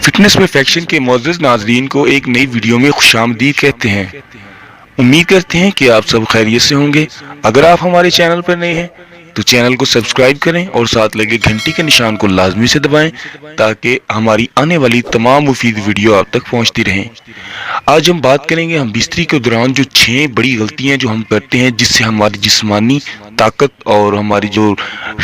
Fitness perfection کے معزز ناظرین کو ایک نئی ویڈیو میں خوش آمدید کہتے ہیں۔ امید کرتے ہیں کہ آپ سب خیریت سے ہوں گے۔ اگر آپ ہمارے چینل پر نئے ہیں تو چینل کو سبسکرائب کریں اور ساتھ لگے گھنٹی کے نشان کو لازمی سے دبائیں تاکہ ہماری آنے والی تمام مفید ویڈیو آپ تک پہنچتی رہیں۔ آج ہم بات کریں گے ہم بستری کے دوران جو 6 بڑی غلطیاں جو ہم کرتے ہیں جس سے ہماری جسمانی طاقت اور ہماری جو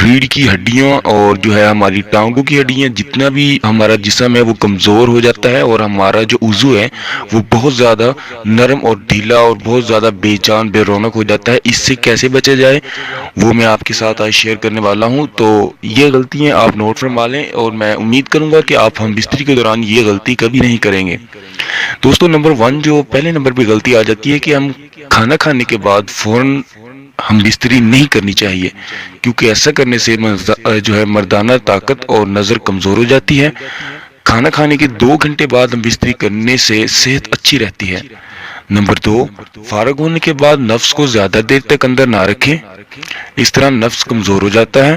ریڑھ کی ہڈیاں اور جو ہے ہماری ٹانگوں کی ہڈیاں جتنا بھی ہمارا جسم ہے وہ کمزور ہو جاتا ہے اور ہمارا جو عضو ہے وہ بہت زیادہ نرم اور ڈھیلا اور بہت زیادہ بے جان بے رونق ہو جاتا ہے۔ اس سے کیسے بچا جائے وہ میں آپ کے ساتھ آج شیئر کرنے والا ہوں۔ تو یہ غلطیاں آپ نوٹ فرما لیں اور میں امید کروں گا کہ آپ ہم بستری کے دوران یہ غلطی کبھی نہیں کریں گے۔ دوستو نمبر 1 جو پہلے نمبر پہ غلطی آ جاتی ہے کہ ہم کھانا کھانے کے بعد فوراً ہم بستری نہیں کرنی چاہیے، کیونکہ ایسا کرنے سے جو ہے مردانہ طاقت اور نظر کمزور ہو جاتی ہے۔ کھانا کھانے کے 2 گھنٹے بعد ہم بستری کرنے سے صحت اچھی رہتی ہے۔ نمبر 2 فارغ ہونے کے بعد نفس کو زیادہ دیر تک اندر نہ رکھیں، اس طرح نفس کمزور ہو جاتا ہے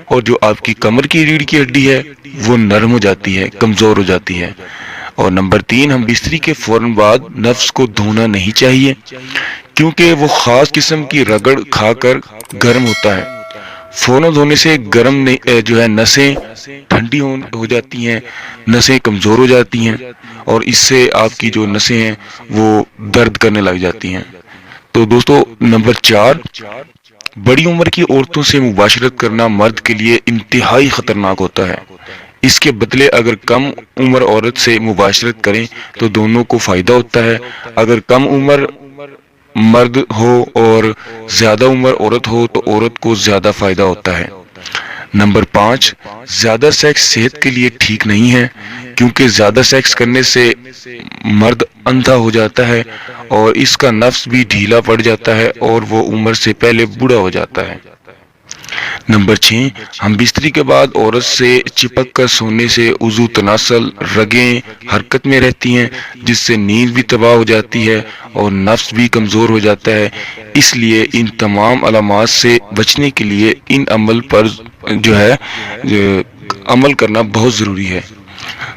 اور جو آپ کی کمر کی ریڑھ کی ہڈی ہے وہ نرم ہو جاتی ہے، کمزور ہو جاتی ہے۔ اور نمبر 3 ہم بستری کے فوراً بعد نفس کو دھونا نہیں چاہیے، کیونکہ وہ خاص قسم کی رگڑ کھا کر گرم ہوتا ہے۔ فوراً دھونے سے گرم جو ہے نسیں ٹھنڈی ہو جاتی ہیں، نسیں کمزور ہو جاتی ہیں اور اس سے آپ کی جو نسیں ہیں وہ درد کرنے لگ جاتی ہیں۔ تو دوستو نمبر 4 بڑی عمر کی عورتوں سے مباشرت کرنا مرد کے لیے انتہائی خطرناک ہوتا ہے۔ اس کے بدلے اگر کم عمر عورت سے مباشرت کریں تو دونوں کو فائدہ ہوتا ہے۔ اگر کم عمر مرد ہو اور زیادہ عمر عورت ہو تو عورت کو زیادہ فائدہ ہوتا ہے۔ نمبر 5 زیادہ سیکس صحت کے لیے ٹھیک نہیں ہے، کیونکہ زیادہ سیکس کرنے سے مرد اندھا ہو جاتا ہے اور اس کا نفس بھی ڈھیلا پڑ جاتا ہے اور وہ عمر سے پہلے بوڑھا ہو جاتا ہے۔ نمبر 6 ہم بستری کے بعد عورت سے چپک کر سونے سے عضو تناسل رگیں حرکت میں رہتی ہیں، جس سے نیند بھی تباہ ہو جاتی ہے اور نفس بھی کمزور ہو جاتا ہے۔ اس لیے ان تمام علامات سے بچنے کے لیے ان عمل پر جو ہے عمل کرنا بہت ضروری ہے۔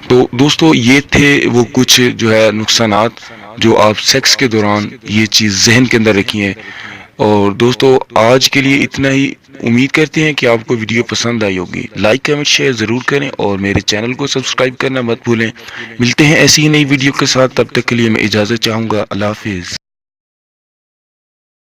تو دوستو یہ تھے وہ کچھ جو ہے نقصانات جو آپ سیکس کے دوران یہ چیز ذہن کے اندر رکھیں۔ اور دوستو آج کے لیے اتنا ہی۔ امید کرتے ہیں کہ آپ کو ویڈیو پسند آئی ہوگی۔ لائک کمنٹ شیئر ضرور کریں اور میرے چینل کو سبسکرائب کرنا مت بھولیں۔ ملتے ہیں ایسی ہی نئی ویڈیو کے ساتھ، تب تک کے لیے میں اجازت چاہوں گا۔ اللہ حافظ۔